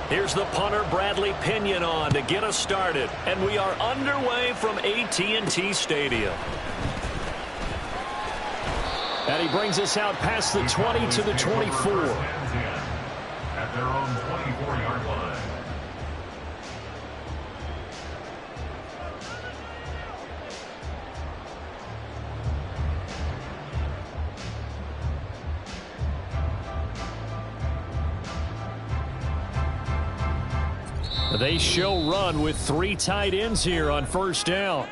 Here's the punter, Bradley Pinion, on to get us started. And we are underway from AT&T Stadium. And he brings us out past the 20 to the 24. At their own 24-yard line. They show run with 3 tight ends here on first down.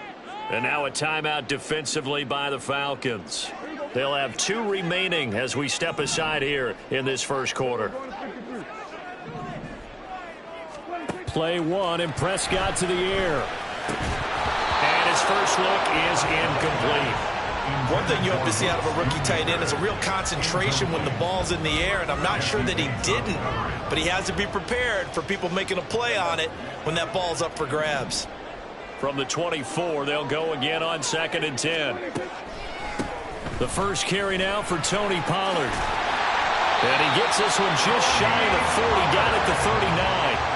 And now a timeout defensively by the Falcons. They'll have 2 remaining as we step aside here in this first quarter. Play 1, and Prescott to the air. And his first look is incomplete. One thing you hope to see out of a rookie tight end is a real concentration when the ball's in the air, and I'm not sure that he didn't, but he has to be prepared for people making a play on it when that ball's up for grabs. From the 24, they'll go again on 2nd and 10. The first carry now for Tony Pollard. And he gets this one just shy of the 40, down at the 39.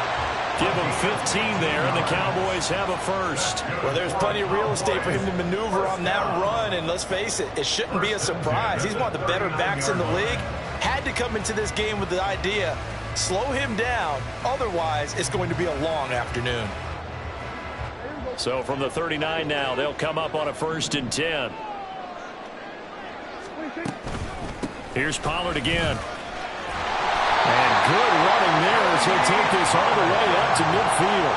Give him 15 there, and the Cowboys have a first. Well, there's plenty of real estate for him to maneuver on that run, and let's face it, it shouldn't be a surprise. He's one of the better backs in the league. Had to come into this game with the idea, slow him down, otherwise it's going to be a long afternoon. So from the 39 now, they'll come up on a 1st and 10. Here's Pollard again. And good running there as he'll take this all the way up to midfield.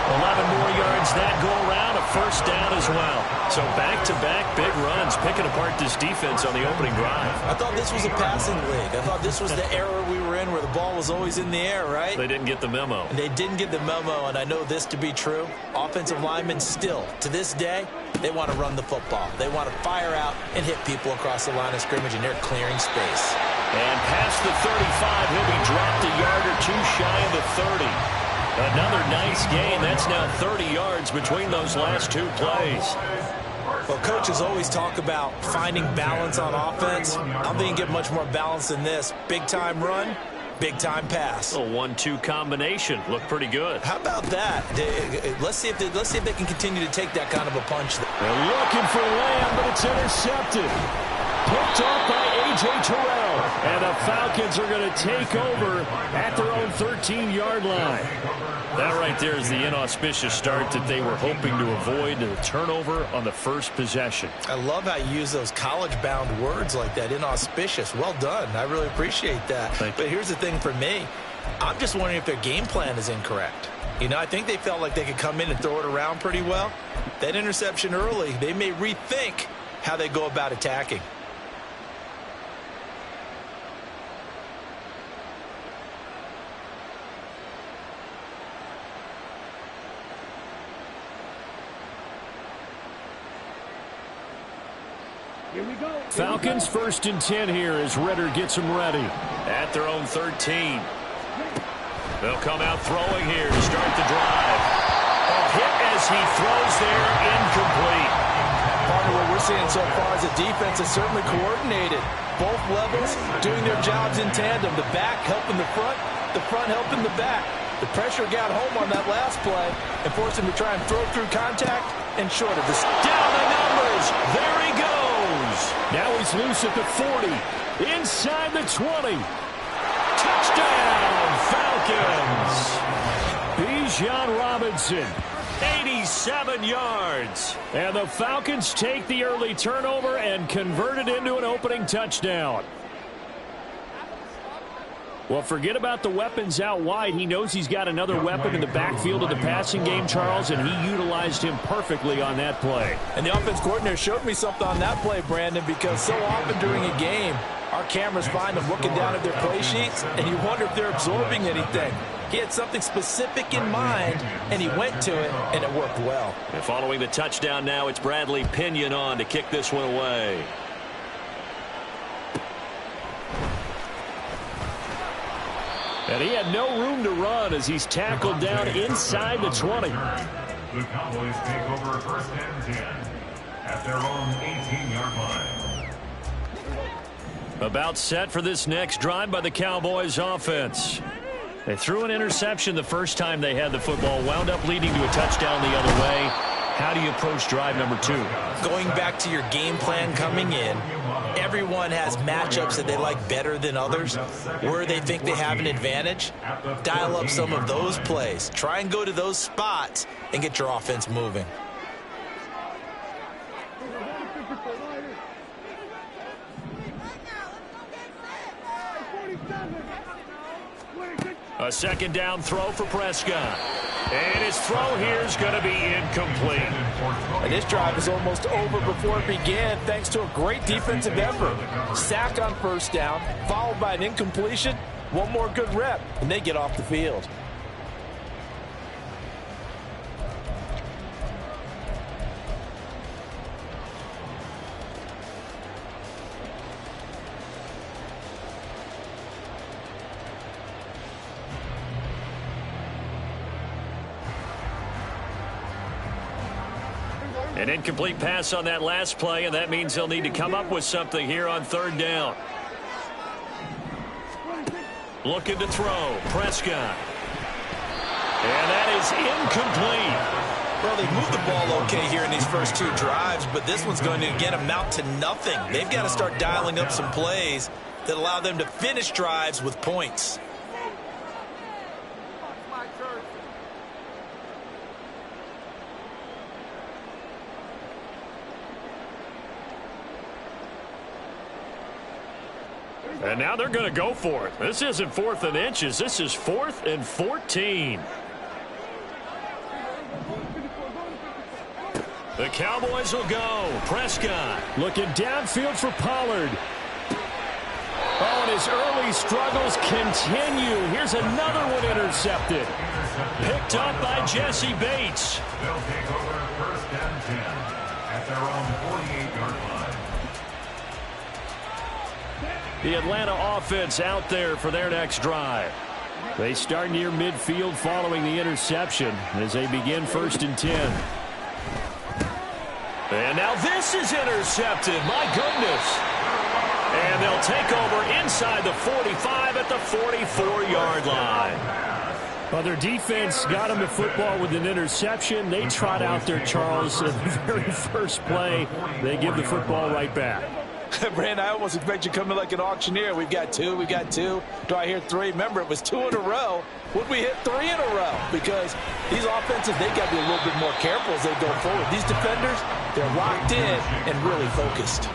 11 more yards that go around, a first down as well. So back-to-back big runs, picking apart this defense on the opening drive. I thought this was a passing league. I thought this was the era we were in where the ball was always in the air, right? They didn't get the memo. And they didn't get the memo, and I know this to be true. Offensive linemen still, to this day, they want to run the football. They want to fire out and hit people across the line of scrimmage, and they're clearing space. And past the 35, he'll be dropped a yard or 2 shy of the 30. Another nice game. That's now 30 yards between those last 2 plays. Well, coaches always talk about finding balance on offense. I don't think you get much more balance than this. Big-time run, big-time pass. A 1-2 combination. Looked pretty good. How about that? Let's see if they can continue to take that kind of a punch. They're looking for Lamb, but it's intercepted. Picked off by A.J. Terrell. And the Falcons are going to take over at their own 13-yard line. That right there is the inauspicious start that they were hoping to avoid, the turnover on the first possession. I love how you use those college-bound words like that, inauspicious. Well done. I really appreciate that. But here's the thing for me. I'm just wondering if their game plan is incorrect. You know, I think they felt like they could come in and throw it around pretty well. That interception early, they may rethink how they go about attacking. Falcons 1st and 10 here as Ritter gets them ready. At their own 13. They'll come out throwing here to start the drive. A hit as he throws there, incomplete. Part of what we're seeing so far is the defense is certainly coordinated. Both levels doing their jobs in tandem. The back helping the front helping the back. The pressure got home on that last play and forced him to try and throw through contact and short of this. Down the numbers. There he goes. Now he's loose at the 40. Inside the 20. Touchdown, Falcons. Bijan Robinson, 87 yards. And the Falcons take the early turnover and convert it into an opening touchdown. Well, forget about the weapons out wide. He knows he's got another weapon in the backfield of the passing game, Charles, and he utilized him perfectly on that play. And the offense coordinator showed me something on that play, Brandon, because so often during a game, our cameras find them looking down at their play sheets, and you wonder if they're absorbing anything. He had something specific in mind, and he went to it, and it worked well. And following the touchdown now, it's Bradley Pinion on to kick this one away. And he had no room to run as he's tackled down inside the 20. The Cowboys take over 1st and 10 at their own 18-yard line. About set for this next drive by the Cowboys offense. They threw an interception the first time they had the football, wound up leading to a touchdown the other way. How do you approach drive number 2? Going back to your game plan coming in, everyone has matchups that they like better than others, where they think they have an advantage. Dial up some of those plays. Try and go to those spots and get your offense moving. A second down throw for Prescott. And his throw here is going to be incomplete. And this drive is almost over before it began thanks to a great defensive effort. Sack on first down, followed by an incompletion. One more good rep, and they get off the field. An incomplete pass on that last play, and that means they'll need to come up with something here on third down. Looking to throw. Prescott. And that is incomplete. Well, they've moved the ball okay here in these first 2 drives, but this one's going to, again, amount to nothing. They've got to start dialing up some plays that allow them to finish drives with points. And now they're going to go for it. This isn't 4th and inches. This is 4th and 14. The Cowboys will go. Prescott looking downfield for Pollard. Oh, and his early struggles continue. Here's another one intercepted. Picked up by Jesse Bates. They'll take over first and 10 at their own 48-yard line. The Atlanta offense out there for their next drive. They start near midfield following the interception as they begin 1st and 10. And now this is intercepted. My goodness. And they'll take over inside the 45 at the 44-yard line. Well, their defense got them the football with an interception. They trot out there, Charles, at the very first play. They give the football right back. Brand, I almost expect you to come in like an auctioneer. We've got 2, we got 2. Do I hear 3? Remember, it was 2 in a row. Would we hit 3 in a row? Because these offenses, they got to be a little bit more careful as they go forward. These defenders, they're locked in and really focused.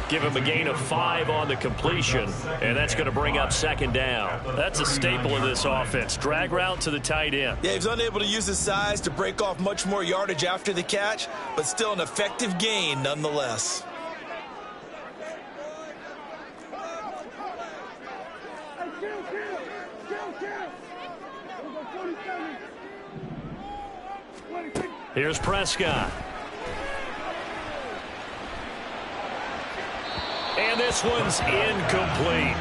Give him a gain of 5 on the completion, and that's going to bring up 2nd down. That's a staple of this offense. Drag route to the tight end. Yeah, he's unable to use his size to break off much more yardage after the catch, but still an effective gain nonetheless. Here's Prescott. And this one's incomplete.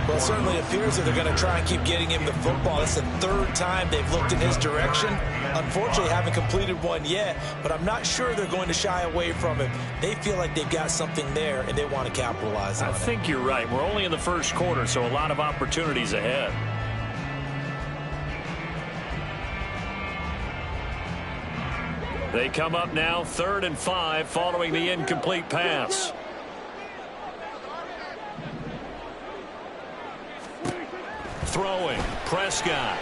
Well, it certainly appears that they're going to try and keep getting him the football. It's the 3rd time they've looked in his direction. Unfortunately, haven't completed one yet, but I'm not sure they're going to shy away from him. They feel like they've got something there, and they want to capitalize on it. I think you're right. We're only in the first quarter, so a lot of opportunities ahead. They come up now 3rd and 5 following the incomplete pass. Throwing. Prescott.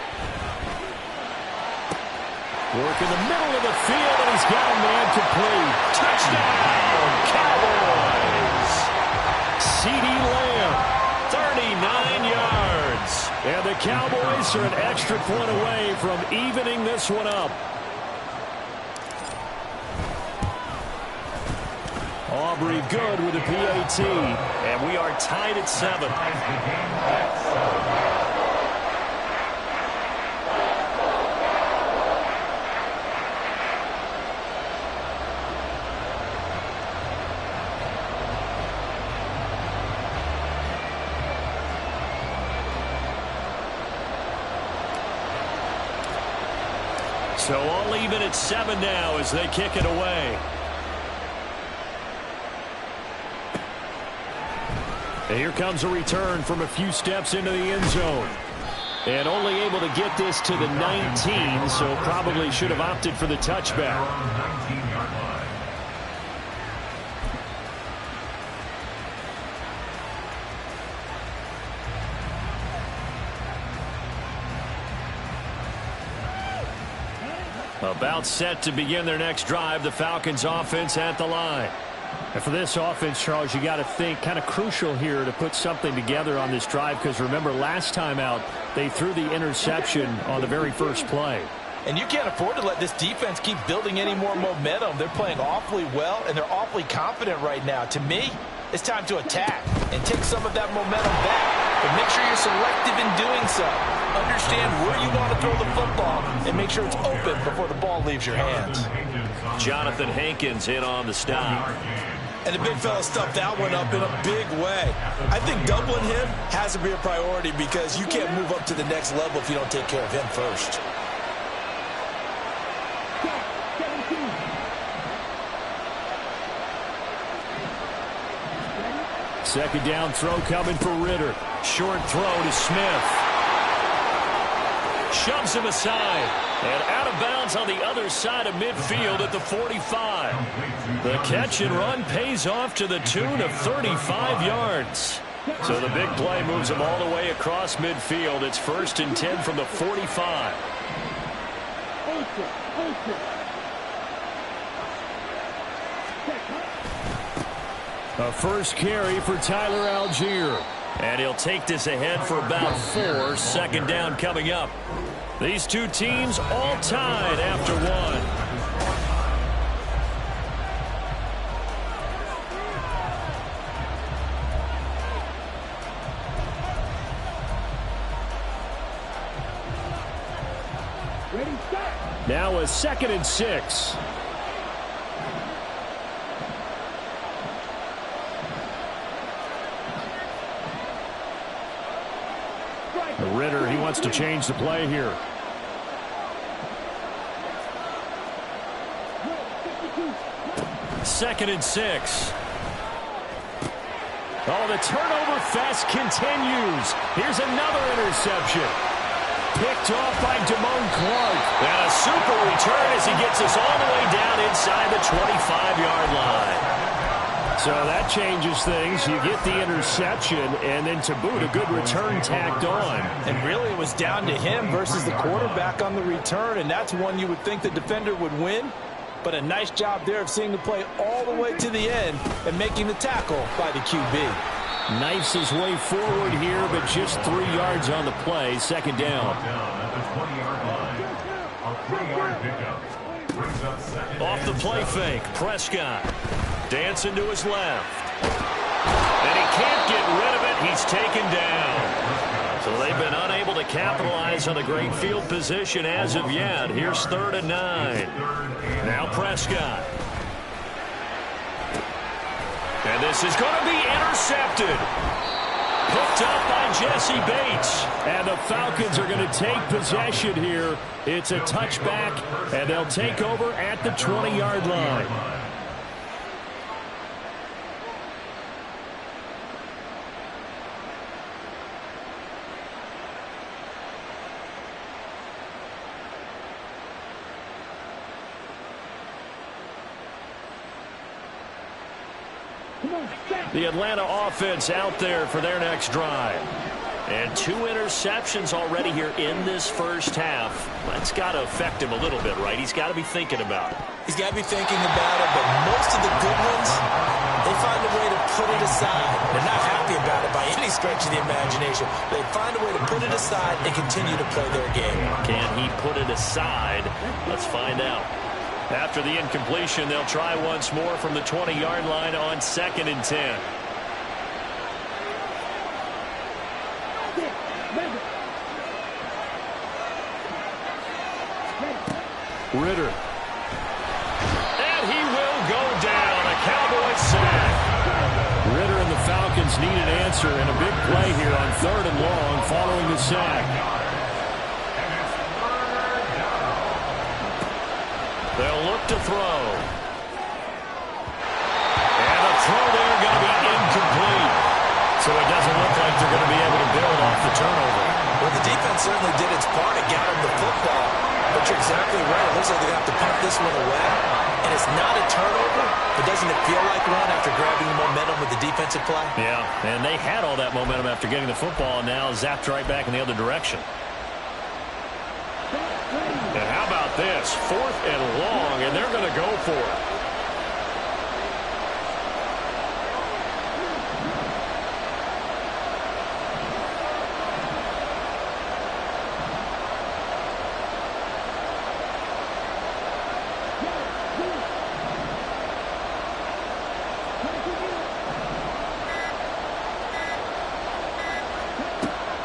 Work in the middle of the field, and he's got a man complete. Touchdown, Cowboys. C.D. Lamb, 39 yards. And the Cowboys are an extra point away from evening this one up. Aubrey good with a PAT, and we are tied at 7. So all even at 7 now as they kick it away. And here comes a return from a few steps into the end zone. And only able to get this to the 19, so probably should have opted for the touchback. About set to begin their next drive, the Falcons offense at the line. And for this offense, Charles, you got to think kind of crucial here to put something together on this drive, because remember last time out they threw the interception on the very first play. And you can't afford to let this defense keep building any more momentum. They're playing awfully well, and they're awfully confident right now. To me, it's time to attack and take some of that momentum back. But make sure you're selective in doing so. Understand where you want to throw the football and make sure it's open before the ball leaves your hands. Jonathan Hankins in on the stop. And the big fella stuffed that one up in a big way. I think doubling him has to be a priority, because you can't move up to the next level if you don't take care of him first. Second down throw coming for Ritter. Short throw to Smith. Shoves him aside. And out of bounds on the other side of midfield at the 45. The catch and run pays off to the tune of 35 yards. So the big play moves him all the way across midfield. It's 1st and 10 from the 45. A first carry for Tyler Algier. And he'll take this ahead for about 4. Second down coming up. These two teams all tied after 1. Now a 2nd and 6. Ritter, he wants to change the play here. Second and 6. Oh, the turnover fest continues. Here's another interception. Picked off by Damone Clark. And a super return as he gets us all the way down inside the 25-yard line. So that changes things. You get the interception, and then to boot, a good return tacked on. And really it was down to him versus the quarterback on the return, and that's one you would think the defender would win. But a nice job there of seeing the play all the way to the end and making the tackle by the QB. Knifes his way forward here, but just 3 yards on the play. Second down. Off the play fake, Prescott. Dancing to his left. And he can't get rid of it. He's taken down. So they've been unable to capitalize on the great field position as of yet. Here's 3rd and 9. Now Prescott. And this is going to be intercepted. Picked up by Jesse Bates. And the Falcons are going to take possession here. It's a touchback, and they'll take over at the 20-yard line. The Atlanta offense out there for their next drive. And 2 interceptions already here in this first half. That's got to affect him a little bit, right? He's got to be thinking about it. He's got to be thinking about it, but most of the good ones, they find a way to put it aside. They're not happy about it by any stretch of the imagination. They find a way to put it aside and continue to play their game. Can he put it aside? Let's find out. After the incompletion, they'll try once more from the 20-yard line on 2nd and 10. Ritter. And he will go down. A Cowboy sack. Ritter and the Falcons need an answer, and a big play here on 3rd and long following the sack. They'll look to throw. And the throw there going to be incomplete. So a certainly did its part. It got him the football. But you're exactly right. It looks like they're going to have to punt this one away. And it's not a turnover, but doesn't it feel like one after grabbing the momentum with the defensive play? Yeah, and they had all that momentum after getting the football, and now zapped right back in the other direction. And how about this? 4th and long, and they're going to go for it.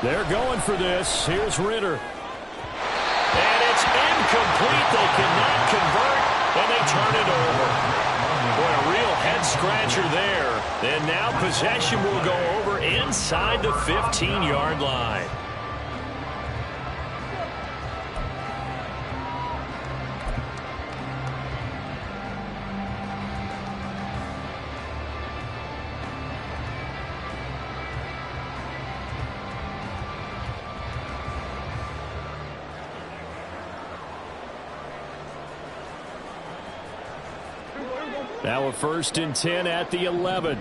They're going for this. Here's Ritter. And it's incomplete. They cannot convert, and they turn it over. Boy, a real head-scratcher there. And now possession will go over inside the 15-yard line. Now a 1st and 10 at the 11.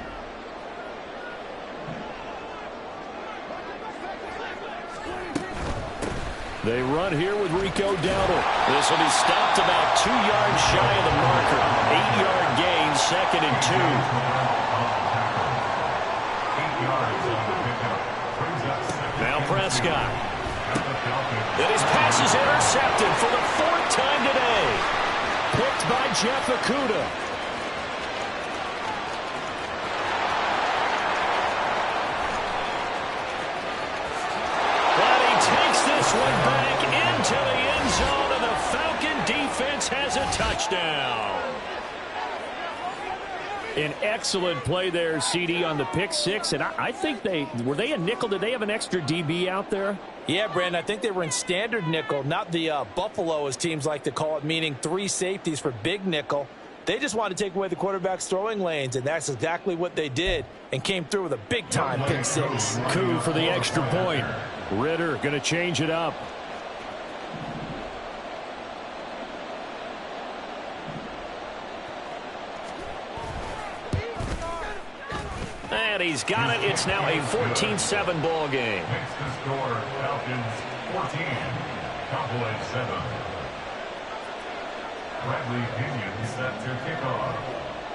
They run here with Rico Dowdle. This will be stopped about 2 yards shy of the marker. 8-yard gain, 2nd and 2. 8 yards on the pickup. Brings up 2nd. Now Prescott. And his pass is intercepted for the 4th time today. Picked by Jeff Okudah. This one back into the end zone, and the Falcon defense has a touchdown. An excellent play there, CD, on the pick 6. And I think were they a nickel? Did they have an extra DB out there? Yeah, Brandon, I think they were in standard nickel, not the Buffalo, as teams like to call it, meaning 3 safeties for big nickel. They just wanted to take away the quarterback's throwing lanes, and that's exactly what they did, and came through with a big-time pick 6. Coup for the extra point. Ritter going to change it up. And he's got it. It's now a 14-7 ball game. Makes the score Falcons 14, Cowboys 7. Bradley Pinion set to kick off.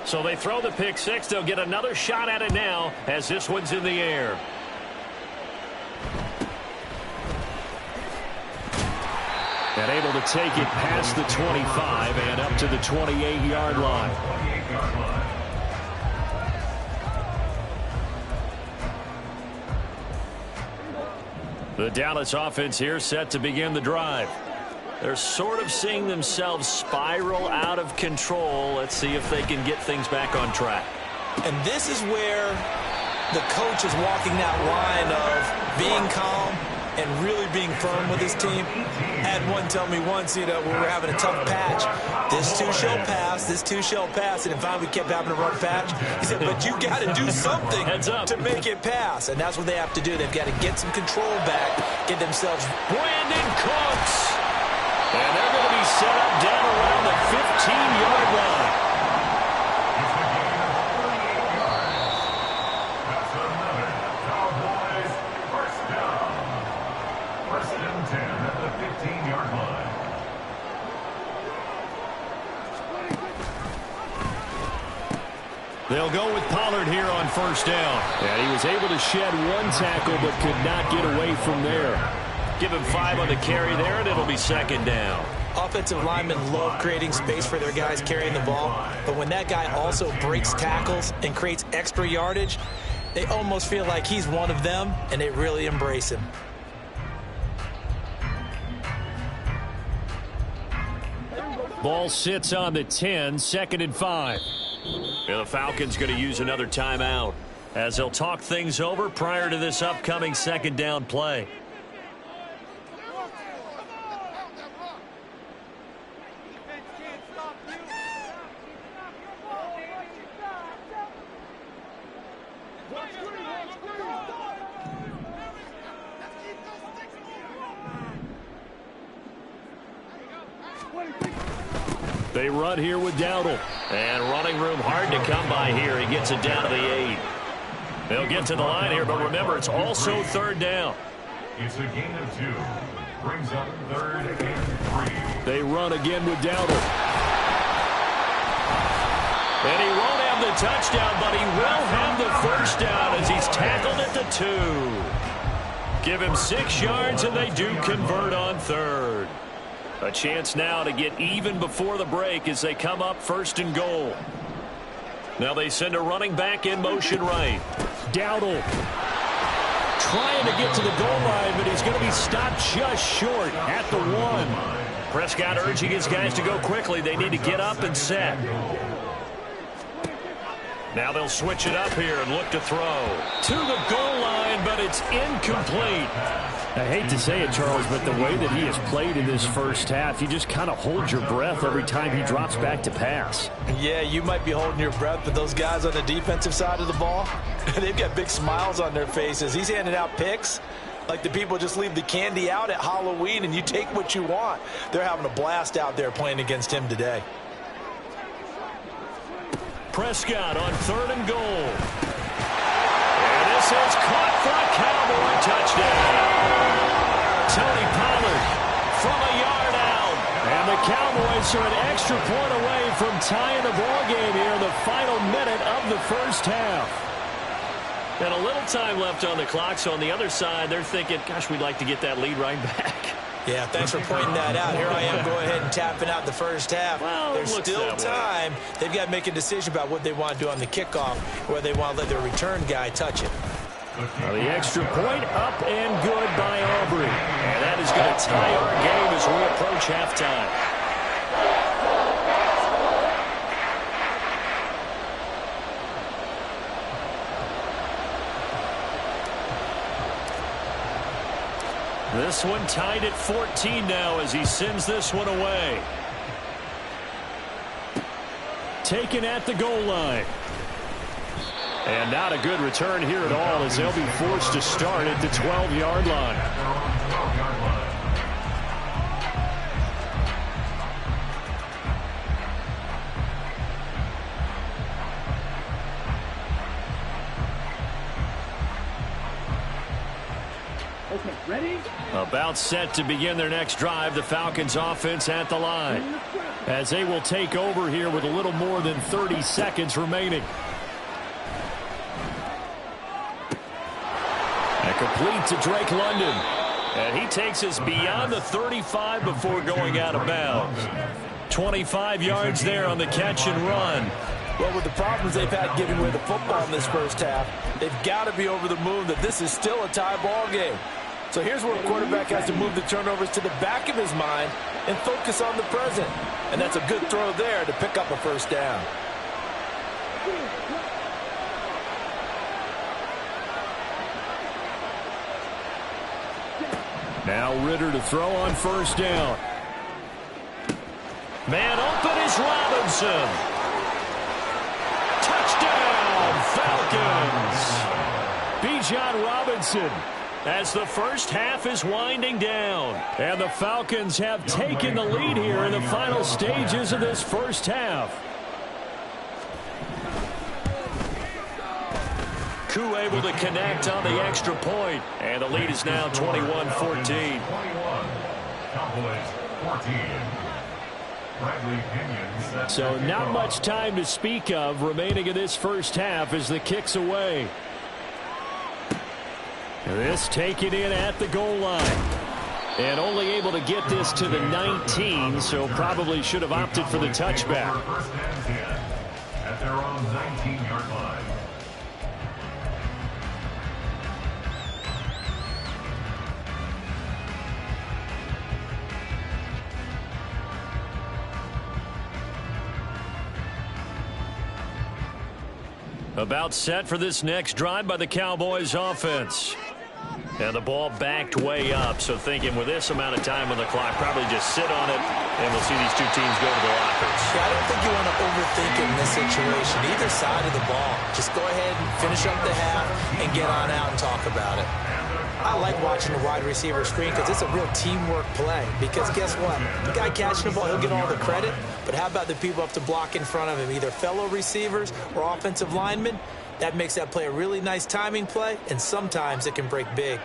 So they throw the pick 6. They'll get another shot at it now as this one's in the air. And able to take it past the 25 and up to the 28-yard line. The Dallas offense here set to begin the drive. They're sort of seeing themselves spiral out of control. Let's see if they can get things back on track. And this is where the coach is walking that line of being calm and really being firm with his team. Had one tell me once, we were having a tough patch. This too shall pass, this too shall pass. And finally we kept having to run patch. He said, but you got to do something to make it pass. And that's what they have to do. They've got to get some control back, get themselves. Brandon Cooks. And they're going to be set up down around the 15-yard line. That's another Cowboys first down. 1st and 10 at the 15-yard line. They'll go with Pollard here on 1st down. And he was able to shed 1 tackle but could not get away from there. Give him 5 on the carry there, and it'll be 2nd down. Offensive linemen love creating space for their guys carrying the ball, but when that guy also breaks tackles and creates extra yardage, they almost feel like he's one of them, and they really embrace him. Ball sits on the 10, 2nd and 5. And the Falcons going to use another timeout as they'll talk things over prior to this upcoming 2nd down play. They run here with Dowdle. And running room hard to come by here. He gets it down to the 8. They'll get to the line here, but remember, it's also third down. It's a gain of 2. Brings up 3rd and 3. They run again with Dowdle. And he won't have the touchdown, but he will have the first down as he's tackled at the 2. Give him 6 yards, and they do convert on 3rd. A chance now to get even before the break as they come up 1st and goal. Now they send a running back in motion right. Dowdle trying to get to the goal line, but he's going to be stopped just short at the 1. Prescott urging his guys to go quickly. They need to get up and set. Now they'll switch it up here and look to throw. To the goal line, but it's incomplete. I hate to say it, Charles, but the way that he has played in this first half, you just kind of hold your breath every time he drops back to pass. Yeah, you might be holding your breath, but those guys on the defensive side of the ball, they've got big smiles on their faces. He's handing out picks like the people just leave the candy out at Halloween and you take what you want. They're having a blast out there playing against him today. Prescott on 3rd and goal. And this is caught for a Cowboy touchdown. Tony Pollard from a yard out. And the Cowboys are an extra point away from tying the ball game here in the final minute of the first half. And a little time left on the clock, so on the other side, they're thinking, gosh, we'd like to get that lead right back. Yeah, thanks for pointing that out. Here I am going ahead and tapping out the first half. Well, there's still time. They've got to make a decision about what they want to do on the kickoff, where they want to let their return guy touch it. Well, the extra point up and good by Aubrey. And that is going to tie our game as we approach halftime. This one tied at 14 now as he sends this one away. Taken at the goal line. And not a good return here at all as they'll be forced to start at the 12-yard line. About set to begin their next drive, the Falcons offense at the line as they will take over here with a little more than 30 seconds remaining. And complete to Drake London. And he takes us beyond the 35 before going out of bounds. 25 yards there on the catch and run. Well, with the problems they've had giving away the football in this first half, they've got to be over the moon that this is still a tie ball game. So here's where a quarterback has to move the turnovers to the back of his mind and focus on the present. And that's a good throw there to pick up a first down. Now Ritter to throw on first down. Man open is Robinson. Touchdown, Falcons. Bijan Robinson. As the first half is winding down. And the Falcons have taken the lead here in the final stages of this first half. Koo able to connect on the extra point. And the lead is now 21-14. So not much time to speak of remaining in this first half as the kick's away. This taken in at the goal line. And only able to get this to the 19, so probably should have opted for the touchback. At their own 19-yard line. About set for this next drive by the Cowboys offense. And the ball backed way up, so thinking with this amount of time on the clock, probably just sit on it, and we'll see these two teams go to the lockers. Yeah, I don't think you want to overthink it in this situation. Either side of the ball. Just go ahead and finish up the half and get on out and talk about it. I like watching the wide receiver screen because it's a real teamwork play. Because guess what? The guy catching the ball, he'll get all the credit. But how about the people up to block in front of him, either fellow receivers or offensive linemen? That makes that play a really nice timing play, and sometimes it can break big.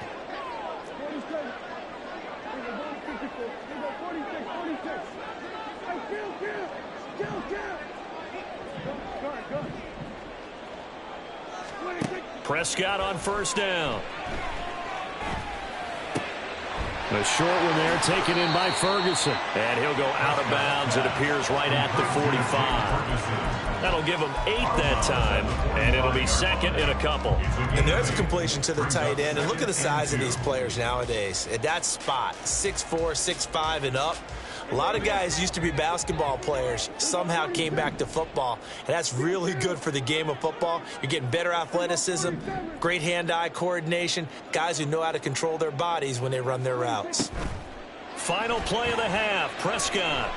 Prescott on first down. The short one there taken in by Ferguson. And he'll go out of bounds, it appears, right at the 45. That'll give him 8 that time, and it'll be second in a couple. And there's a completion to the tight end. And look at the size of these players nowadays. At that spot, 6'4", 6'5", and up. A lot of guys used to be basketball players, somehow came back to football, and that's really good for the game of football. You're getting better athleticism, great hand-eye coordination, guys who know how to control their bodies when they run their routes. Final play of the half, Prescott.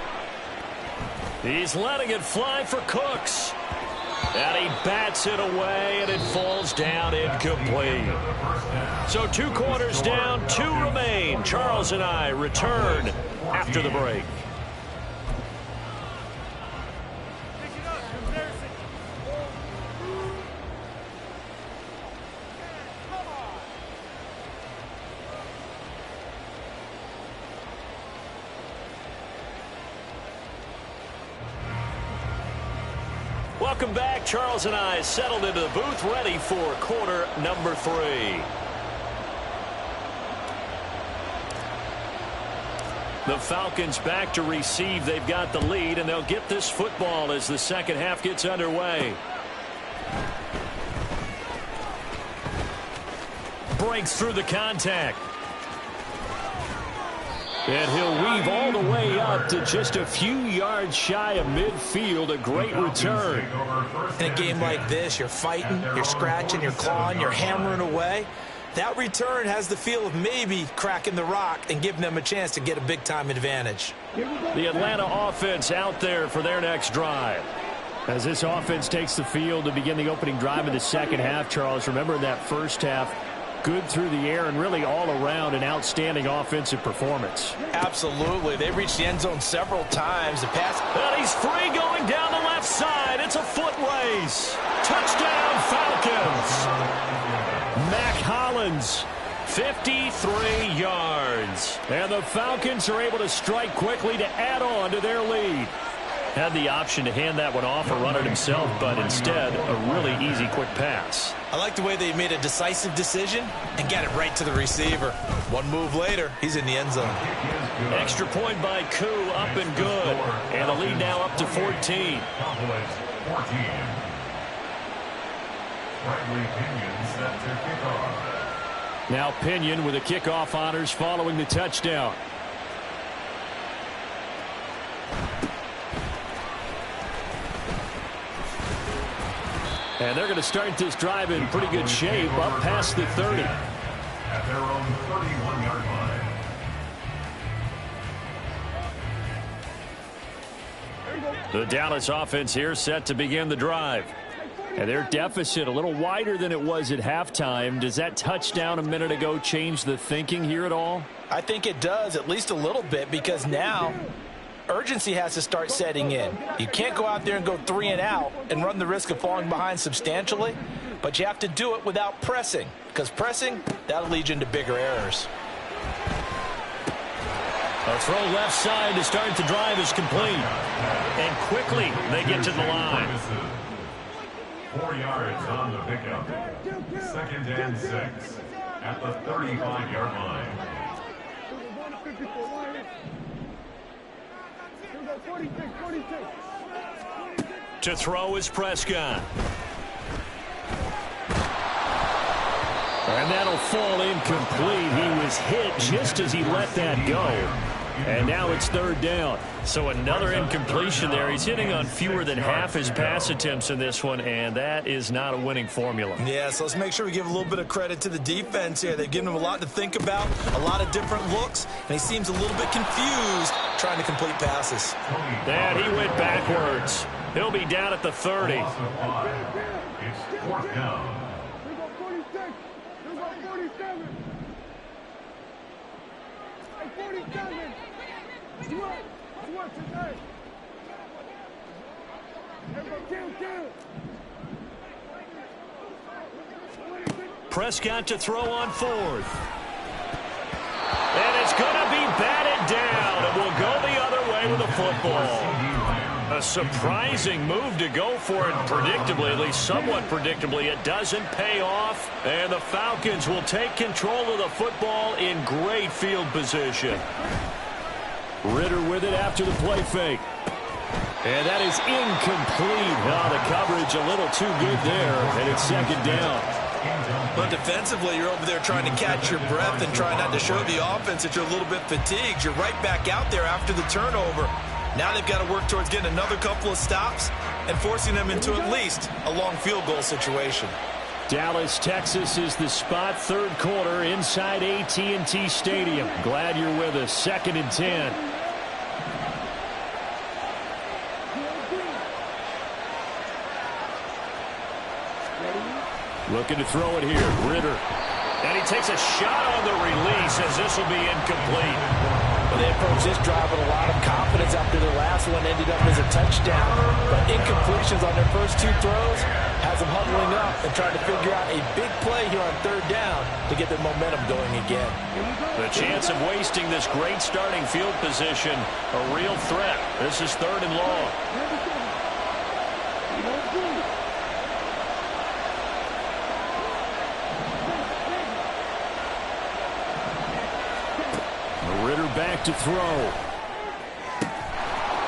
He's letting it fly for Cooks. And he bats it away, and it falls down incomplete. So 2 quarters down, 2 remain. Charles and I return after the break. Welcome back. Charles and I settled into the booth, ready for quarter number 3. The Falcons back to receive. They've got the lead, and they'll get this football as the second half gets underway. Breaks through the contact. And he'll weave all the way up to just a few yards shy of midfield. A great return. In a game like this, you're fighting, you're scratching, you're clawing, you're hammering away. That return has the feel of maybe cracking the rock and giving them a chance to get a big-time advantage. The Atlanta offense out there for their next drive. As this offense takes the field to begin the opening drive of the second half, Charles, remember in that first half, good through the air and really all around an outstanding offensive performance. Absolutely. They reached the end zone several times. The pass. And he's free going down the left side. It's a foot race. Touchdown, Falcons. Mac Hollins, 53 yards. And the Falcons are able to strike quickly to add on to their lead. Had the option to hand that one off or run it himself, but instead, a really easy, quick pass. I like the way they made a decisive decision and got it right to the receiver. One move later, he's in the end zone. Extra point by Koo, up and good. And the lead now up to 14. Now Pinion with the kickoff honors following the touchdown. And they're going to start this drive in pretty good shape, up past the 30. At their own 31-yard line. The Dallas offense here set to begin the drive. And their deficit a little wider than it was at halftime. Does that touchdown a minute ago change the thinking here at all? I think it does, at least a little bit, because now urgency has to start setting in. You can't go out there and go 3 and out and run the risk of falling behind substantially, but you have to do it without pressing, because pressing, that'll lead you into bigger errors. A throw left side to start the drive is complete. And quickly they get to the line. 4 yards on the pickup. 2nd and 6 at the 35-yard line. To throw is Prescott. And that'll fall incomplete. He was hit just as he let that go. And now it's 3rd down. So another incompletion there. He's hitting on fewer than half his pass attempts in this one, and that is not a winning formula. Yeah, so let's make sure we give a little bit of credit to the defense here. They've given him a lot to think about, a lot of different looks, and he seems a little bit confused trying to complete passes. And he went backwards. He'll be down at the 30. It's 4th down. Prescott to throw on fourth. And it's going to be batted down, and will go the other way with the football. A surprising move to go for it predictably, at least somewhat predictably. It doesn't pay off, and the Falcons will take control of the football in great field position. Ritter with it after the play fake. And that is incomplete. Oh, the coverage a little too good there, and it's second down. But defensively, you're over there trying to catch your breath and try not to show the offense that you're a little bit fatigued. You're right back out there after the turnover. Now they've got to work towards getting another couple of stops and forcing them into at least a long field goal situation. Dallas, Texas is the spot, third quarter inside AT&T Stadium. Glad you're with us. 2nd and 10. Looking to throw it here. Ritter. And he takes a shot on the release as this will be incomplete. Well, they approached this drive with a lot of confidence after their last one ended up as a touchdown. But incompletions on their first 2 throws has them huddling up and trying to figure out a big play here on 3rd down to get their momentum going again. The chance of wasting this great starting field position, a real threat. This is 3rd and long. Ritter back to throw.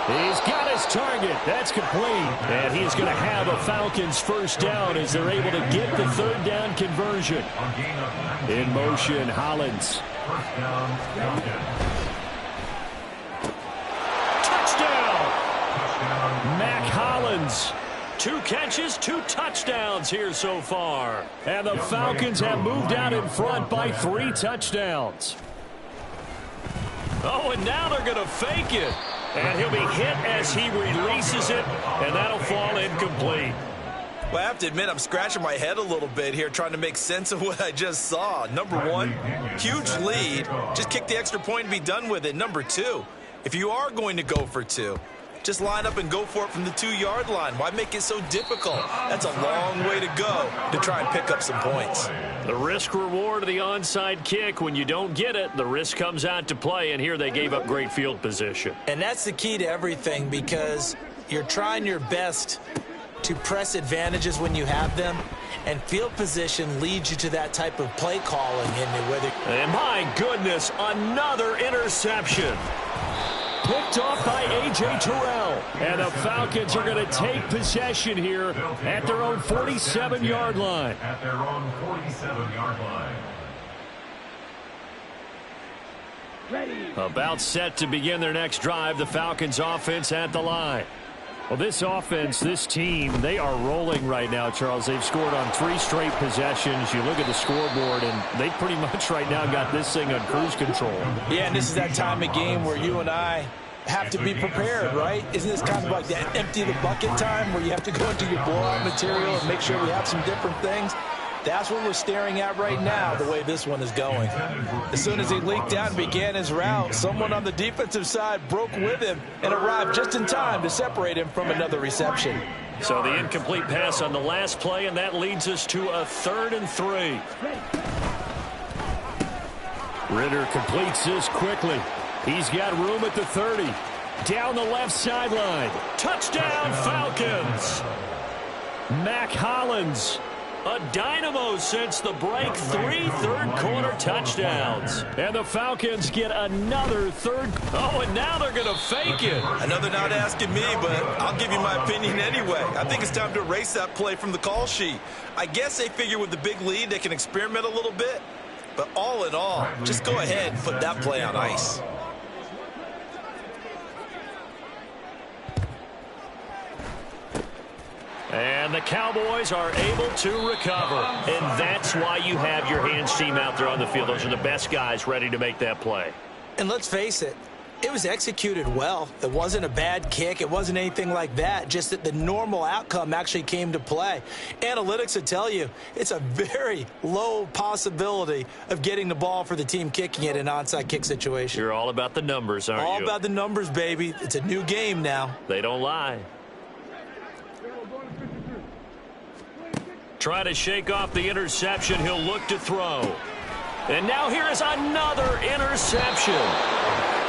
He's got his target. That's complete. And he's going to have a Falcons first down as they're able to get the 3rd down conversion. In motion, Hollins. Touchdown! Mac Hollins. 2 catches, 2 touchdowns here so far. And the Falcons have moved out in front by 3 touchdowns. Oh, and now they're going to fake it. And he'll be hit as he releases it, and that'll fall incomplete. Well, I have to admit, I'm scratching my head a little bit here trying to make sense of what I just saw. Number 1, huge lead. Just kick the extra point and be done with it. Number 2, if you are going to go for 2, just line up and go for it from the 2-yard line. Why make it so difficult? That's a long way to go to try and pick up some points. The risk reward of the onside kick. When you don't get it, the risk comes out to play, and here they gave up great field position. And that's the key to everything, because you're trying your best to press advantages when you have them, and field position leads you to that type of play calling. And my goodness, another interception. Picked off by A.J. Terrell. And the Falcons are going to take possession here at their own 47-yard line. At their own 47-yard line. About set to begin their next drive, the Falcons offense at the line. Well, this offense, this team, they are rolling right now, Charles. They've scored on 3 straight possessions. You look at the scoreboard, and they pretty much right now got this thing on cruise control. Yeah, and this is that time of game where you and I have to be prepared, right? Isn't this kind of like that empty the bucket time where you have to go into your blowout material and make sure we have some different things? That's what we're staring at right now, the way this one is going. As soon as he leaked out and began his route, someone on the defensive side broke with him and arrived just in time to separate him from another reception. So the incomplete pass on the last play, and that leads us to a 3rd and 3. Ritter completes this quickly. He's got room at the 30. Down the left sideline. Touchdown, Falcons! Mac Hollins. A dynamo since the break. 3 third-quarter touchdowns. And the Falcons get another third. Oh, and now they're going to fake it. I know they're not asking me, but I'll give you my opinion anyway. I think it's time to erase that play from the call sheet. I guess they figure with the big lead they can experiment a little bit. But all in all, just go ahead and put that play on ice. And the Cowboys are able to recover. And that's why you have your hands team out there on the field. Those are the best guys ready to make that play. And let's face it, it was executed well. It wasn't a bad kick. It wasn't anything like that. Just that the normal outcome actually came to play. Analytics will tell you it's a very low possibility of getting the ball for the team kicking it in an onside kick situation. You're all about the numbers, aren't you? All about the numbers, baby. It's a new game now. They don't lie. Try to shake off the interception. He'll look to throw. And now here is another interception.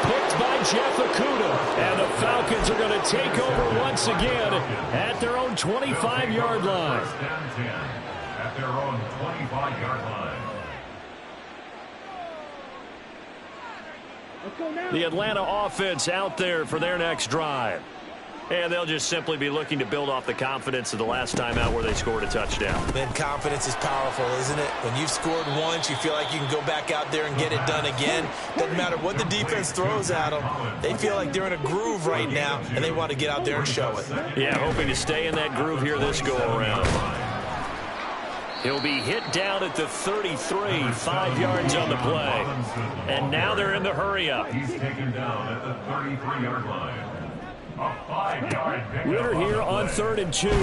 Picked by Jeff Okudah. And the Falcons are going to take over once again at their own 25-yard line. First down 10 at their own 25-yard line. The Atlanta offense out there for their next drive. And they'll just simply be looking to build off the confidence of the last time out where they scored a touchdown. Man, confidence is powerful, isn't it? When you've scored once, you feel like you can go back out there and get it done again. Doesn't matter what the defense throws at them. They feel like they're in a groove right now, and they want to get out there and show it. Yeah, hoping to stay in that groove here this go-around. He'll be hit down at the 33, 5 yards on the play. And now they're in the hurry-up. He's taken down at the 33-yard line. A 5-yard pickup. Ritter here on 3rd and 2. Third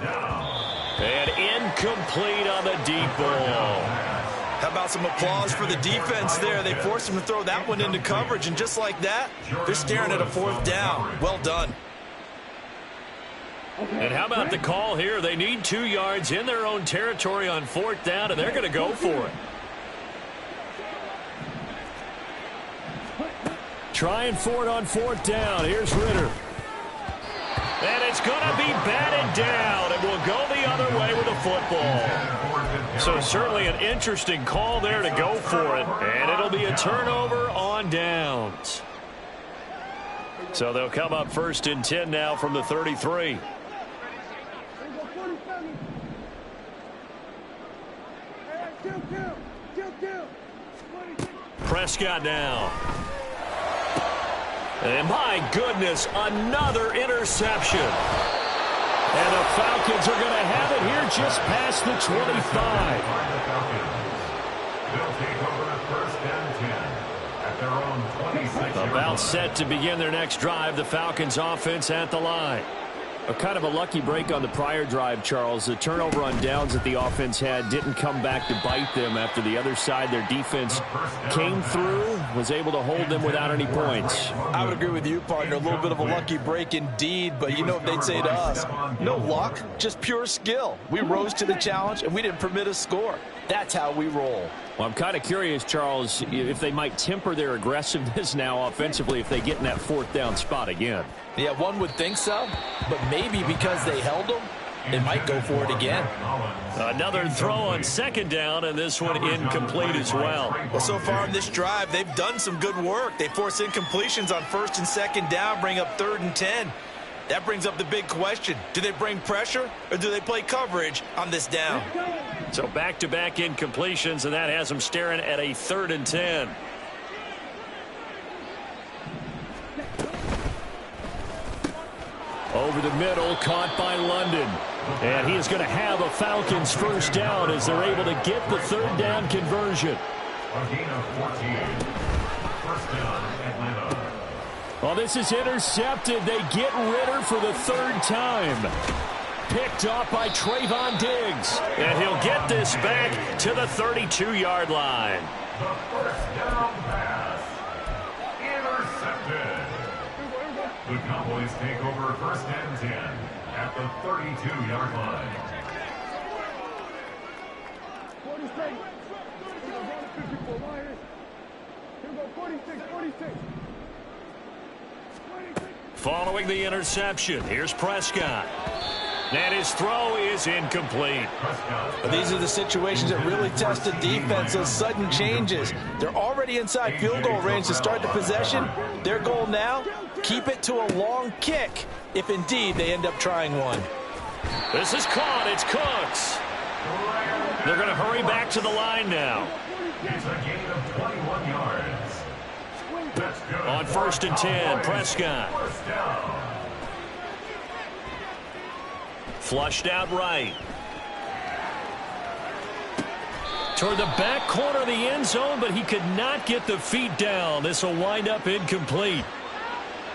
down. And incomplete on the deep ball. How about some applause for the defense there? They forced him to throw that one into coverage, and just like that, they're staring at a 4th down. Well done. And how about the call here? They need 2 yards in their own territory on 4th down, and they're going to go for it. Trying for it on 4th down. Here's Ritter. And it's going to be batted down, and will go the other way with the football. So certainly an interesting call there to go for it, and it'll be a turnover on downs. So they'll come up 1st and 10 now from the 33. Prescott now. And my goodness, another interception. And the Falcons are going to have it here just past the 25. They'll take over at 1st and 10 at their own 26. About set to begin their next drive, the Falcons offense at the line. A kind of a lucky break on the prior drive, Charles. The turnover on downs that the offense had didn't come back to bite them after the other side. Their defense came through, was able to hold them without any points. I would agree with you, partner. A little bit of a lucky break indeed, but you know what they'd say to us? No luck, just pure skill. We rose to the challenge, and we didn't permit a score. That's how we roll. Well, I'm kind of curious, Charles, if they might temper their aggressiveness now offensively if they get in that 4th down spot again. Yeah, one would think so, but maybe because they held them, they might go for it again. Another throw on 2nd down, and this one incomplete as well. Well, so far in this drive, they've done some good work. They force incompletions on 1st and 2nd down, bring up 3rd and 10. That brings up the big question. Do they bring pressure, or do they play coverage on this down? So back-to-back incompletions, and that has them staring at a 3rd and 10. Over the middle, caught by London. And he is going to have a Falcons 1st down as they're able to get the 3rd down conversion. A gain of 14. 1st down, Atlanta. Well, this is intercepted. They get Ritter for the 3rd time. Picked off by Trayvon Diggs. And he'll get this back to the 32-yard line. The 1st down pass. Intercepted. The Cowboys take over 1st and 10 at the 32-yard line. Following the interception, here's Prescott. And his throw is incomplete. But these are the situations that really test the defense, those sudden changes. They're already inside field goal range to start the possession. Their goal now, keep it to a long kick, if indeed they end up trying one. This is caught. It's Cooks. They're going to hurry back to the line now. It's a gain of 21 yards. That's good. On 1st and 10, Prescott. 1st down. Flushed out right. Toward the back corner of the end zone, but he could not get the feet down. This will wind up incomplete.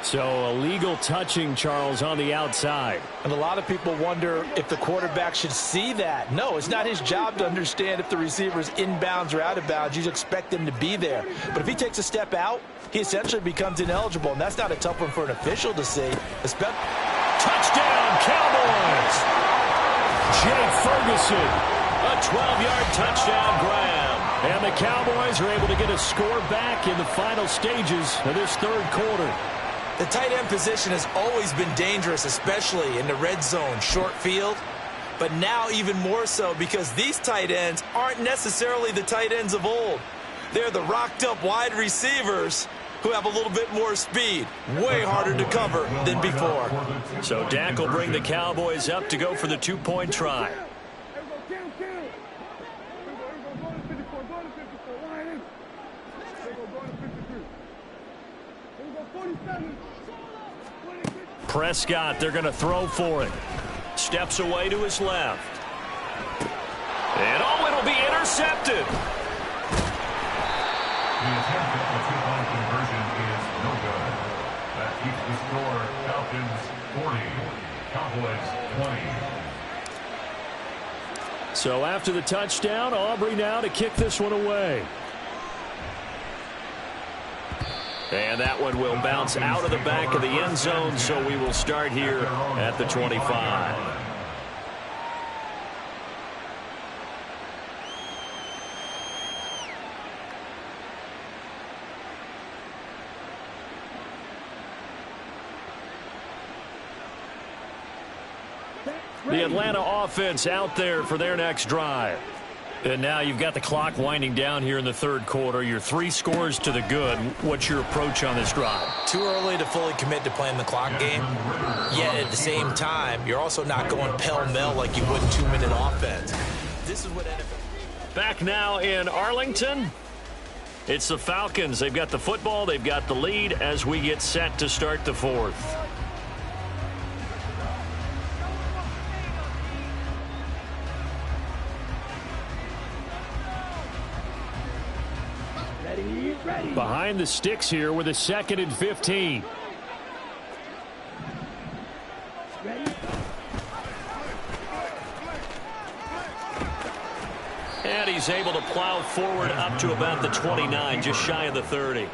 So illegal touching, Charles, on the outside. And a lot of people wonder if the quarterback should see that. No, it's not his job to understand if the receiver is inbounds or out of bounds. You just expect him to be there. But if he takes a step out, he essentially becomes ineligible, and that's not a tough one for an official to see. Touchdown, Cowboys! Jake Ferguson. A 12-yard touchdown grab. And the Cowboys are able to get a score back in the final stages of this third quarter. The tight end position has always been dangerous, especially in the red zone, short field. But now even more so because these tight ends aren't necessarily the tight ends of old. They're the rocked-up wide receivers who have a little bit more speed. Way harder to cover than before. So Dak will bring the Cowboys up to go for the two-point try. Prescott, they're going to throw for it. Steps away to his left. And oh, it'll be intercepted. The attempt at the two-point conversion is no good. That keeps the score Falcons 40, Cowboys 20. So after the touchdown, Aubrey now to kick this one away. And that one will bounce out of the back of the end zone, so we will start here at the 25. The Atlanta offense out there for their next drive. And now you've got the clock winding down here in the third quarter. You're 3 scores to the good. What's your approach on this drive? Too early to fully commit to playing the clock game. Yet at the same time, you're also not going pell-mell like you would in 2-minute offense. This is what NFL... Back now in Arlington. It's the Falcons. They've got the football. They've got the lead as we get set to start the fourth. Behind the sticks here with a 2nd and 15. And he's able to plow forward up to about the 29, just shy of the 30.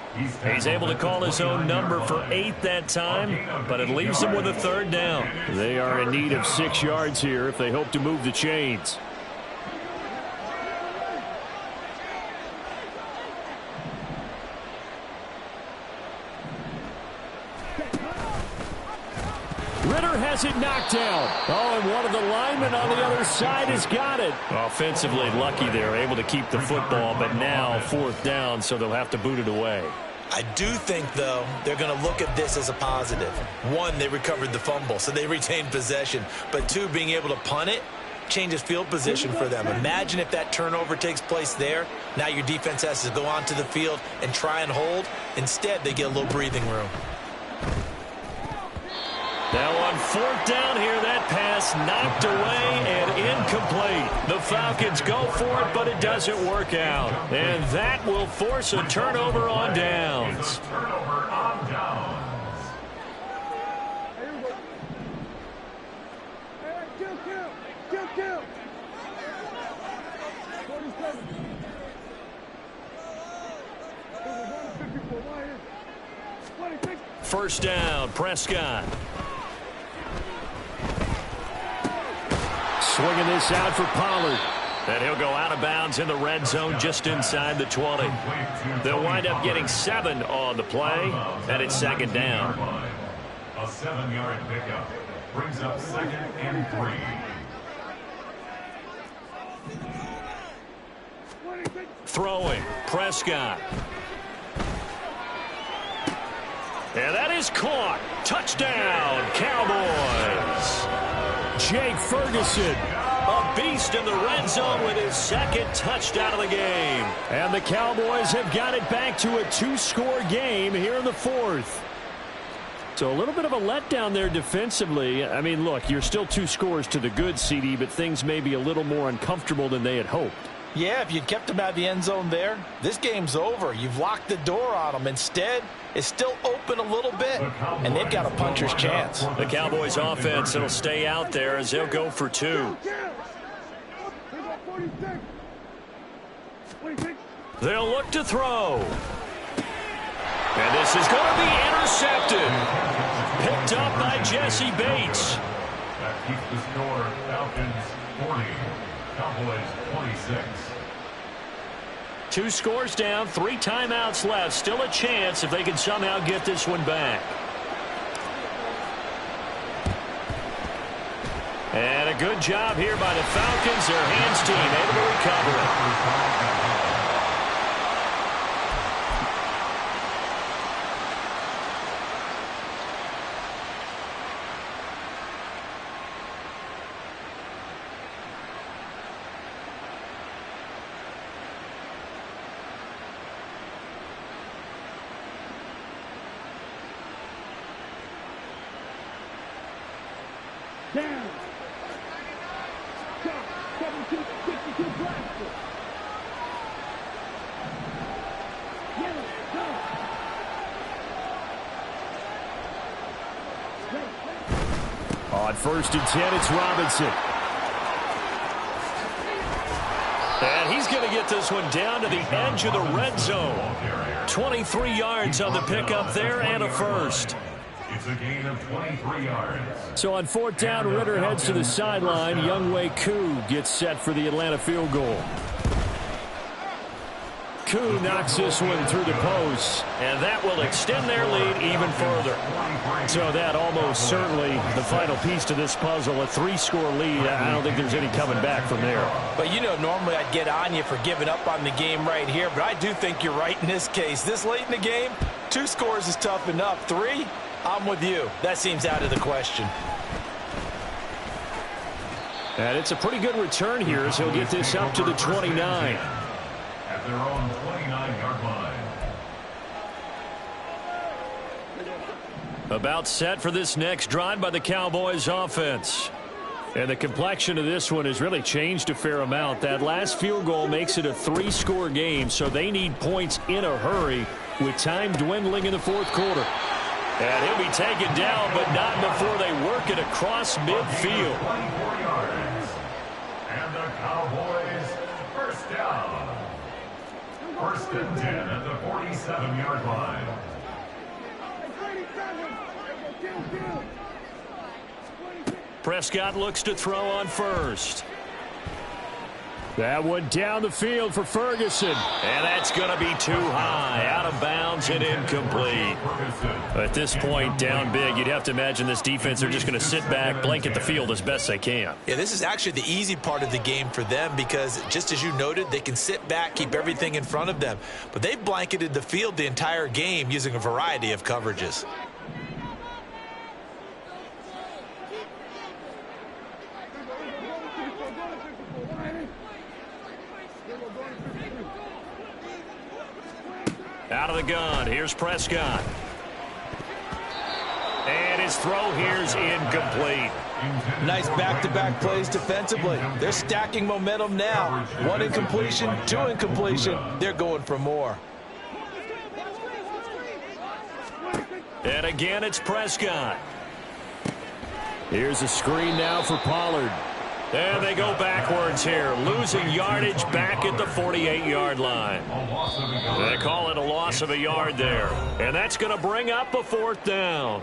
He's able to call his own number for 8 that time, but it leaves him with a 3rd down. They are in need of 6 yards here if they hope to move the chains. Has it knocked down. Oh, and one of the linemen on the other side has got it. Offensively lucky they're able to keep the football, but now 4th down, so they'll have to boot it away. I do think, though, they're going to look at this as a positive. 1, they recovered the fumble, so they retained possession. But 2, being able to punt it changes field position for them. Imagine if that turnover takes place there. Now your defense has to go onto the field and try and hold. Instead, they get a little breathing room. Now on 4th down here, that pass knocked away and incomplete. The Falcons go for it, but it doesn't work out. And that will force a turnover on downs. Turnover on downs. First down, Prescott. Swinging this out for Pollard. And he'll go out of bounds in the red zone just inside the 20. They'll wind up getting 7 on the play, and it's 2nd down. A 7-yard pickup brings up 2nd and 3. Throwing, Prescott. And that is caught. Touchdown, Cowboys. Jake Ferguson, a beast in the red zone with his 2nd touchdown of the game. And the Cowboys have got it back to a 2-score game here in the 4th. So a little bit of a letdown there defensively. I mean, look, you're still 2 scores to the good, CD, but things may be a little more uncomfortable than they had hoped. Yeah, if you'd kept them out of the end zone there, this game's over. You've locked the door on them. Instead, it's still open a little bit, and they've got a puncher's chance. The Cowboys offense will stay out there as they'll go for 2. They'll look to throw. And this is going to be intercepted. Picked up by Jesse Bates. That keeps the score Falcons 40. Cowboys 26. 2 scores down, 3 timeouts left. Still a chance if they can somehow get this one back. And a good job here by the Falcons. Their hands team able to recover it. Down. Shot. 72-62 blaster. Yellow. Go. On 1st and 10, it's Robinson. And he's going to get this one down to the edge of the red zone. 23 yards on the pickup there and a first. It's a gain of 23 yards. So on 4th down, Ritter heads to the sideline. Younghoe Koo gets set for the Atlanta field goal. Koo knocks this one through the post, and that will extend their lead even further. So that almost certainly the final piece to this puzzle, a 3-score lead. I don't think there's any coming back from there. But, you know, normally I'd get on you for giving up on the game right here, but I do think you're right in this case. This late in the game, 2 scores is tough enough. 3, I'm with you. That seems out of the question. And it's a pretty good return here as he'll get this up to the 29. At their own 29-yard line. About set for this next drive by the Cowboys offense. And the complexion of this one has really changed a fair amount. That last field goal makes it a 3-score game, so they need points in a hurry with time dwindling in the 4th quarter. And he'll be taken down, but not before they work it across midfield. 24 yards. And the Cowboys first down. 1st and 10 at the 47-yard line. Prescott looks to throw on 1st. That one down the field for Ferguson. And that's going to be too high. Out of bounds and incomplete. At this point, down big, you'd have to imagine this defense are just going to sit back, blanket the field as best they can. Yeah, this is actually the easy part of the game for them because, just as you noted, they can sit back, keep everything in front of them. But they've blanketed the field the entire game using a variety of coverages. Out of the gun, here's Prescott. And his throw here's incomplete. Nice back-to-back plays defensively. They're stacking momentum now. 1 incompletion, 2 incompletion. They're going for more. And again, it's Prescott. Here's a screen now for Pollard. And they go backwards here, losing yardage back at the 48-yard line. They call it a loss of a yard there. And that's going to bring up a 4th down.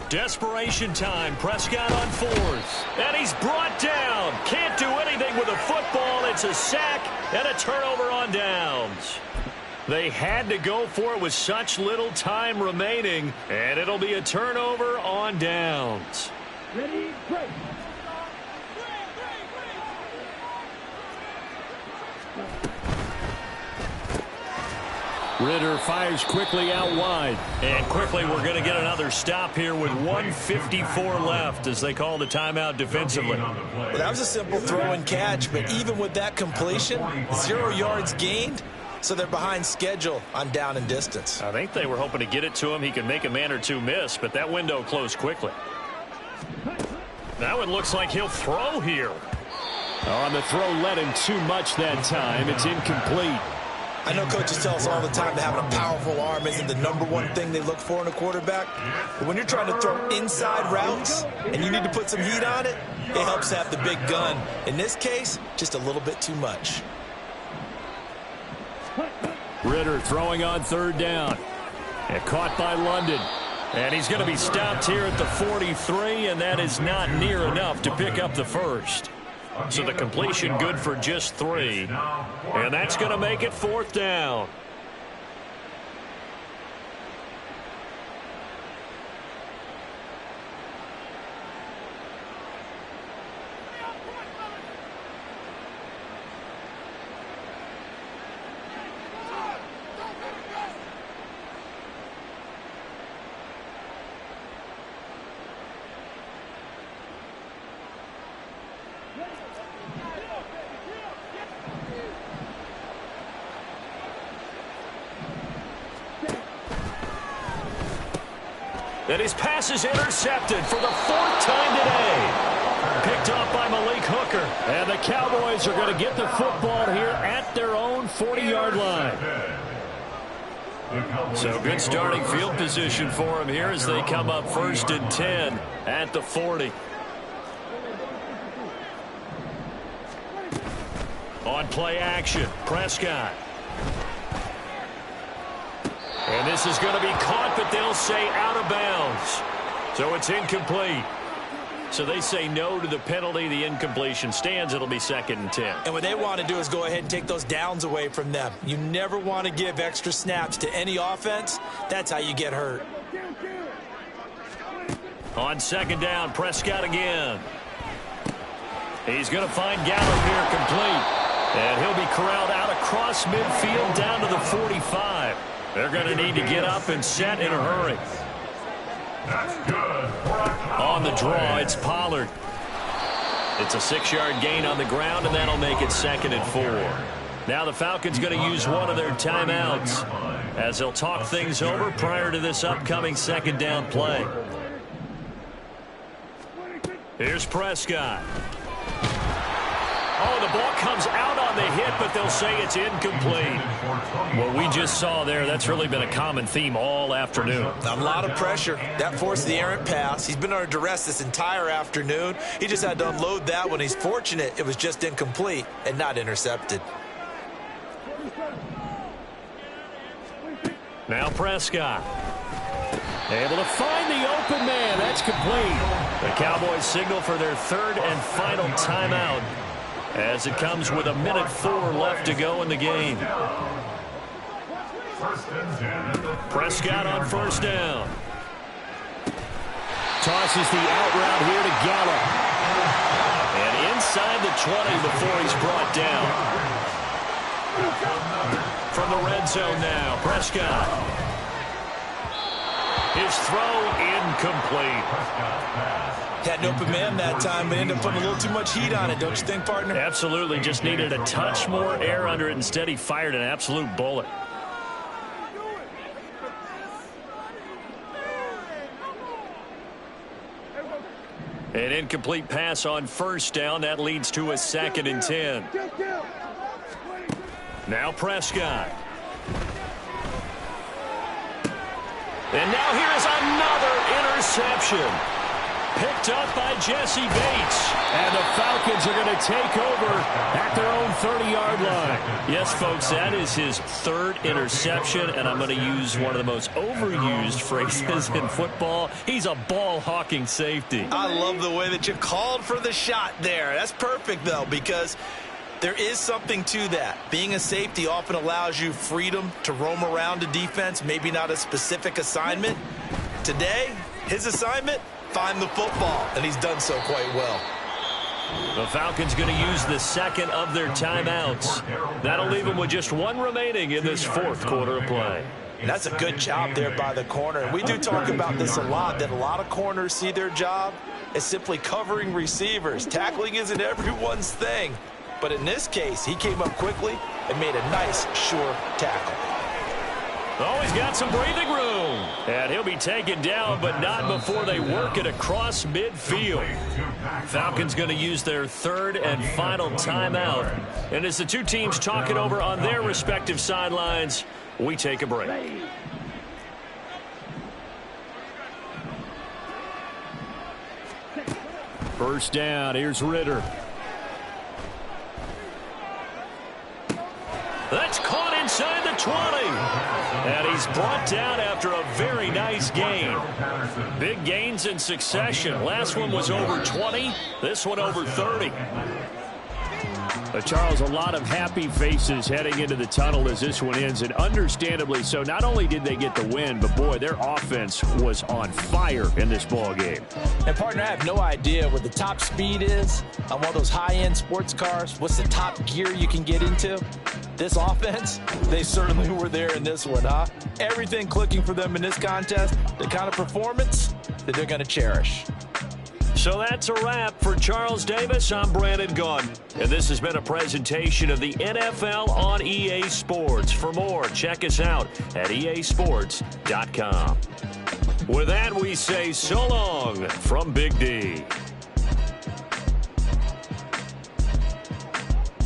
Desperation time. Prescott on 4th. And he's brought down. Can't do anything with a football. It's a sack and a turnover on downs. They had to go for it with such little time remaining. And it'll be a turnover on downs. Ready, break. Ritter fires quickly out wide. And quickly we're going to get another stop here with 1:54 left as they call the timeout defensively. Well, that was a simple throw and catch, but even with that completion, 0 yards gained, so they're behind schedule on down and distance. I think they were hoping to get it to him. He could make a man or two miss, but that window closed quickly. Now it looks like he'll throw here. On the throw, led him too much that time. It's incomplete. I know coaches tell us all the time that having a powerful arm isn't the #1 thing they look for in a quarterback. But when you're trying to throw inside routes and you need to put some heat on it, it helps have the big gun. In this case, just a little bit too much. Ritter throwing on 3rd down. And caught by London. And he's going to be stopped here at the 43, and that is not near enough to pick up the first. So the completion good for just 3. And that's going to make it 4th down. And his pass is intercepted for the 4th time today. Picked off by Malik Hooker. And the Cowboys are going to get the football here at their own 40-yard line. So good starting field position for him here as they come up 1st and 10 at the 40. On play action, Prescott. And this is going to be caught, but they'll say out of bounds. So it's incomplete. So they say no to the penalty. The incompletion stands. It'll be 2nd and 10. And what they want to do is go ahead and take those downs away from them. You never want to give extra snaps to any offense. That's how you get hurt. On 2nd down, Prescott again. He's going to find Gallup here complete. And he'll be corralled out across midfield down to the 45. They're going to need to get up and set in a hurry. That's good. On the draw, it's Pollard. It's a 6-yard gain on the ground, and that'll make it 2nd and 4. Now the Falcons going to use one of their timeouts as they'll talk things over prior to this upcoming 2nd down play. Here's Prescott. Oh, the ball comes out on the hit, but they'll say it's incomplete. What we just saw there, that's really been a common theme all afternoon. A lot of pressure. That forced the errant pass. He's been under duress this entire afternoon. He just had to unload that one. He's fortunate it was just incomplete and not intercepted. Now Prescott. Able to find the open man. That's complete. The Cowboys signal for their 3rd and final timeout, as it comes with 1:04 left to go in the game. Prescott on 1st down. Tosses the out route here to Gallup. And inside the 20 before he's brought down. From the red zone now, Prescott. His throw incomplete. Had an open man that time, but ended up putting a little too much heat on it, don't you think, partner? Absolutely. Just needed a touch more air under it. Instead, he fired an absolute bullet. An incomplete pass on 1st down. That leads to a 2nd and 10. Now Prescott. And now here is another interception. Picked up by Jesse Bates. And the Falcons are going to take over at their own 30-yard line. Yes, folks, that is his 3rd interception, and I'm going to use one of the most overused phrases in football. He's a ball-hawking safety. I love the way that you called for the shot there. That's perfect, though, because there is something to that. Being a safety often allows you freedom to roam around a defense, maybe not a specific assignment. Today, his assignment, find the football, and he's done so quite well. The Falcons going to use the 2nd of their timeouts. That'll leave them with just 1 remaining in this 4th quarter of play. And that's a good job there by the corner. And we do talk about this a lot, that a lot of corners see their job as simply covering receivers. Tackling isn't everyone's thing. But in this case, he came up quickly and made a nice, sure tackle. Oh, he's got some breathing room. And he'll be taken down, but not before they work it across midfield. Falcons going to use their third and final timeout. And as the two teams talk it over on their respective sidelines, we take a break. First down, here's Ritter. That's caught inside the 20. And he's brought down after a very nice gain. Big gains in succession. Last one was over 20. This one over 30. Charles, a lot of happy faces heading into the tunnel as this one ends, and understandably so. Not only did they get the win, but boy, their offense was on fire in this ball game. And partner, I have no idea what the top speed is on one of those high-end sports cars. What's the top gear you can get into? This offense, they certainly were there in this one, huh? Everything clicking for them in this contest, the kind of performance that they're going to cherish. So that's a wrap for Charles Davis. I'm Brandon Gaudin, and this has been a presentation of the NFL on EA Sports. For more, check us out at easports.com. With that, we say so long from Big D.